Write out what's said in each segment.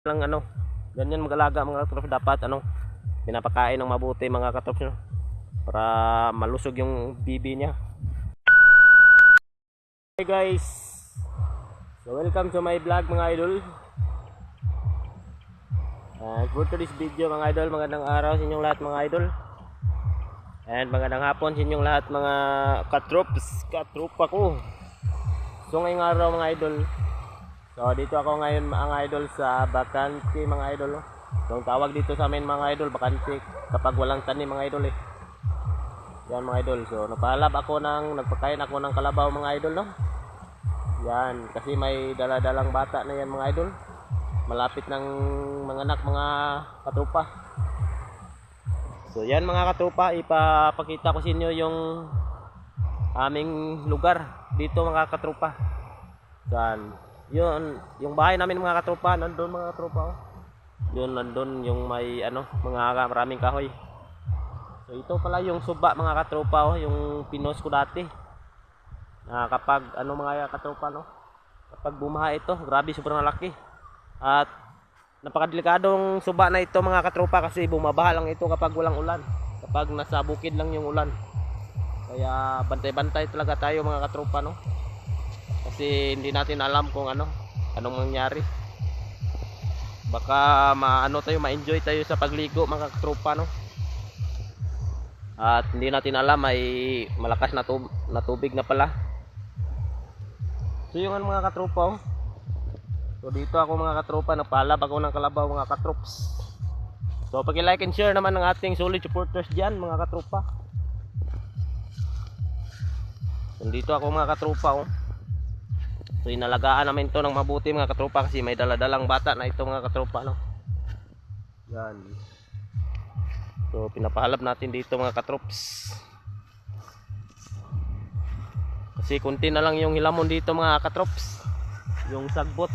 lang ganyan mag-alaga mga katrops. Dapat pinapakain ng mabuti mga katrops, no? Para malusog yung bibi niya. Hey guys, so welcome to my vlog mga idol. For today's video mga idol, magandang araw sa inyong lahat mga idol. And magandang hapon sa inyong lahat mga katropa ko. So ngayong araw mga idol, so dito ako ngayon mga idol sa bakante mga idol, no? So ang tawag dito sa amin mga idol, bakante kapag walang tanim mga idol Yan mga idol, so nagpalab ako nagpakain ako ng kalabaw mga idol, no? Yan, kasi may daladalang bata na yan mga idol. Malapit ng mga anak mga katropa. So yan mga katropa, ipapakita ko sa inyo yung aming lugar dito mga katropa. Yan, yung bahay namin mga katropa, nandun mga katropa. Yun, nandun yung may mga maraming kahoy. So ito pala yung suba mga katropa, yung pinos ko dati. Kapag mga katropa, no? Kapag bumaha ito, grabe sobrang laki. At napakadelikadong suba na ito mga katropa, kasi bumabaha lang ito kapag walang ulan. Kapag nasa bukid lang yung ulan. Kaya bantay-bantay talaga tayo mga katropa, no? Kasi hindi natin alam kung anong mangyari. Baka ma-enjoy tayo sa pagligo mga katropa, no? At hindi natin alam, may malakas na tubig na pala. So yung mga katropa, so dito ako mga katropa, nagpalab ako ng kalabaw mga katrops. So paki-like and share naman ng ating solid supporters diyan mga katropa. So dito ako mga katropa, So inalagaan namin to ng mabuti mga katropa, kasi may daladalang bata na ito mga katropa, no? Yan. So pinapahalab natin dito mga katrops. Kasi kunti na lang yung hilamon dito mga katrops. Yung sagbot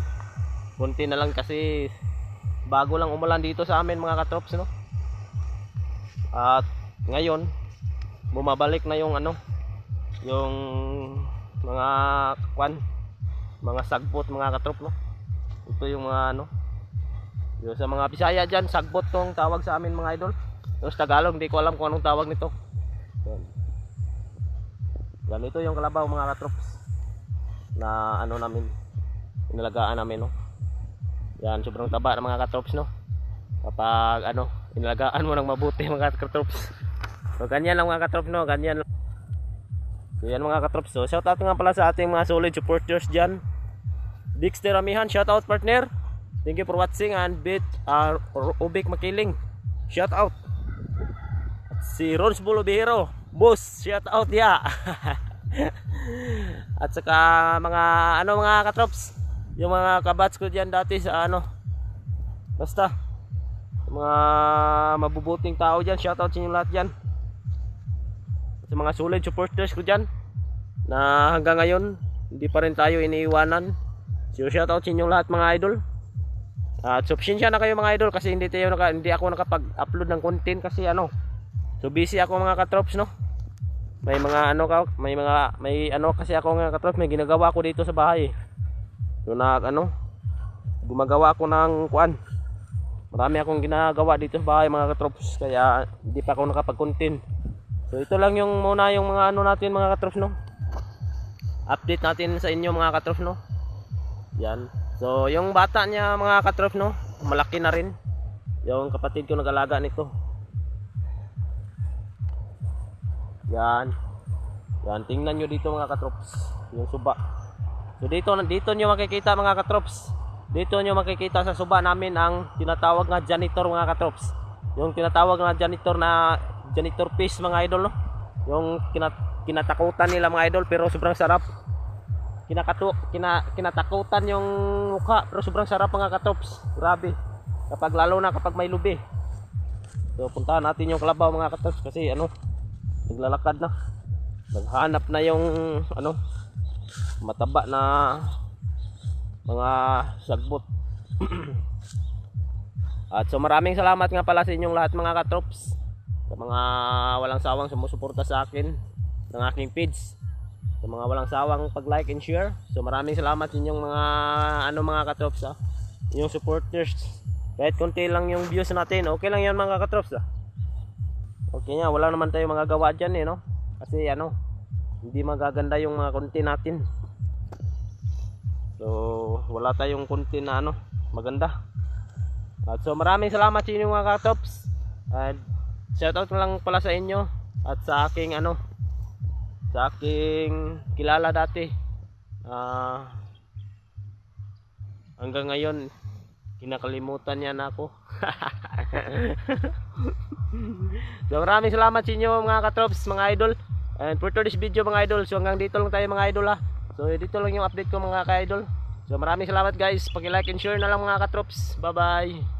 kunti na lang, kasi bago lang umulan dito sa amin mga katrops, no? At ngayon bumabalik na yung yung mga mga sagbot mga katrop, no? Ito yung mga yung sa mga Bisaya dyan, sagbot tong tawag sa amin mga idol. Yung sa Tagalog hindi ko alam kung anong tawag nito. Yan, ito yung kalabaw mga katrops na namin, inalagaan namin, no? Yan, sobrang taba ng mga katrops, no? Kapag inalagaan mo ng mabuti mga katrops. So ganyan lang mga katrops, no? Ganyan lang. So yan mga katrops. So shout out nga pala sa ating mga solid supporters dyan. Dexter Amihan, shout out partner. Thank you for watching. And Ubik Makiling, shout out. At si Rons Bolobihero, boss, shout out ya. At saka mga mga katrops, yung mga kabats ko diyan dati sa basta mga mabubuting tao diyan, shout out sa inyo lahat diyan. Sa mga solid supporters ko diyan na hanggang ngayon hindi pa rin tayo iniiwanan. So shout out sa inyo lahat mga idol. At subsensya na kayo mga idol, kasi hindi ako nakapag-upload ng content kasi so busy ako mga katrops, no? May mga kasi ako mga katrops, may ginagawa ko dito sa bahay. So gumagawa ako ng marami akong ginagawa dito sa bahay mga katrops, kaya hindi pa ako nakapag-content. So ito lang yung muna yung mga natin mga katrops, no? Update natin sa inyo mga katrops, no? Yan. So yung bata niya mga katrops, no, malaki na rin. Yung kapatid ko nag-alaga nito. Yan. Yan, tingnan nyo dito mga katrops, yung suba. So dito nyo makikita mga katrops. Dito nyo makikita sa suba namin ang tinatawag na janitor mga katrops. Yung tinatawag na janitor fish mga idol, no? Yung kinatakutan nila mga idol, pero sobrang sarap. Kinatakutan yung mukha, pero sobrang sarap mga katrops. Grabe. Lalo na kapag may lubi. So puntahan natin yung kalabaw mga katrops, kasi naglalakad na. Naghanap na yung mataba na mga sagbot. At so maraming salamat nga pala sa inyong lahat mga katrops, sa mga walang sawang sumusuporta sa akin ng aking page, sa mga walang sawang pag-like and share. So maraming salamat sa inyong mga mga katrops, yung supporters. Kahit konti lang yung views natin, okay lang yan mga katrops Okay nga, wala naman tayong magagawa dyan no? Kasi hindi magaganda yung mga content natin. So wala tayong content na maganda. At so maraming salamat sa inyo mga katrops. And shoutout lang pala sa inyo at sa aking sa aking kilala dati. Hanggang ngayon kinakalimutan niya na ako. So maraming salamat sa inyo mga katrops, mga idol. And for today's video mga idol, so hanggang dito lang tayo mga idol So dito lang yung update ko mga ka-idol. So maraming salamat guys, paki-like and share na lang mga katrops. Bye bye.